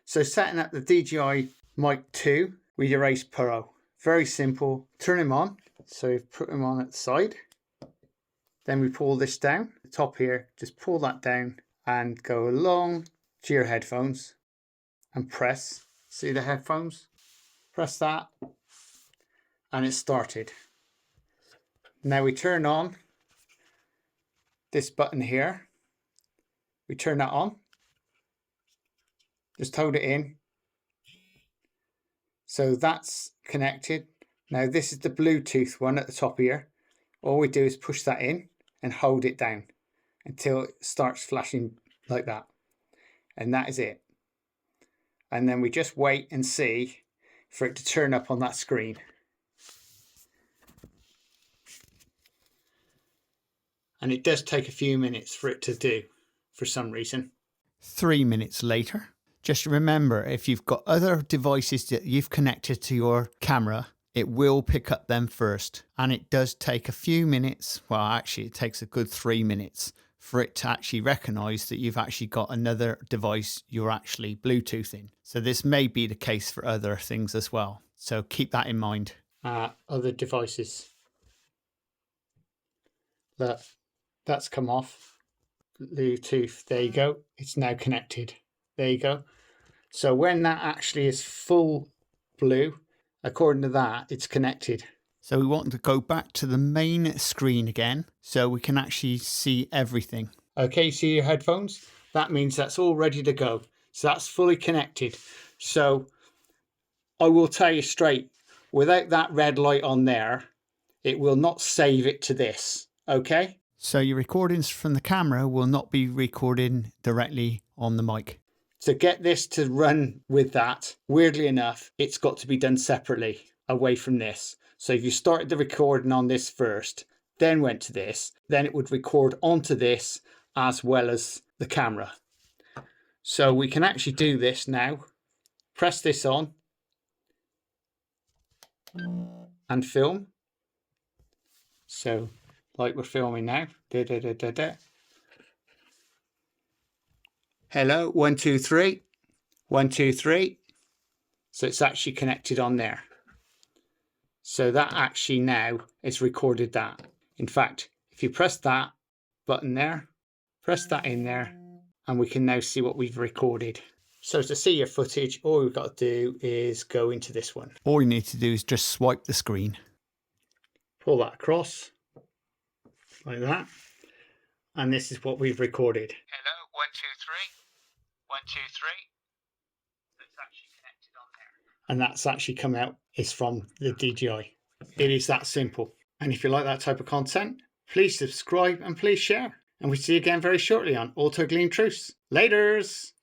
So setting up the DJI Mic 2 with your AcePro. Very simple. Turn him on. So we've put him on at the side. Then we pull this down. The top here, just pull that down and go along to your headphones and press. See the headphones? Press that and it's started. Now we turn on this button here. We turn that on. Just hold it in. So that's connected. Now this is the Bluetooth one at the top here. All we do is push that in and hold it down until it starts flashing like that. And that is it. And then we just wait and see for it to turn up on that screen. And it does take a few minutes for it to do for some reason. 3 minutes later. Just remember, if you've got other devices that you've connected to your camera, it will pick up them first. And it does take a few minutes. Well, actually, it takes a good 3 minutes for it to actually recognize that you've actually got another device you're actually Bluetoothing. So this may be the case for other things as well. So keep that in mind. Other devices. Look, that's come off. Bluetooth, there you go. It's now connected. There you go. So when that actually is full blue, according to that, it's connected. So we want to go back to the main screen again so we can actually see everything. Okay, see your headphones? That means that's all ready to go. So that's fully connected. So I will tell you straight, without that red light on there, it will not save it to this. Okay? So your recordings from the camera will not be recording directly on the mic. To get this to run with that, weirdly enough, it's got to be done separately away from this. So if you started the recording on this first, then went to this, then it would record onto this as well as the camera. So we can actually do this now. Press this on and film. So like we're filming now. Hello, 1, 2, 3. 1, 2, 3. So it's actually connected on there. So that actually now is recorded that. In fact, if you press that button there, press that in there, and we can now see what we've recorded. So to see your footage, all we've got to do is go into this one. All you need to do is just swipe the screen. Pull that across, like that. And this is what we've recorded. Hello, 1, 2, 3. 1, 2, 3. It's actually connected on there. And that's actually come out. It's from the DJI. It is that simple. And if you like that type of content, please subscribe and please share. And we'll see you again very shortly on Auto Gleam Truths. Laters!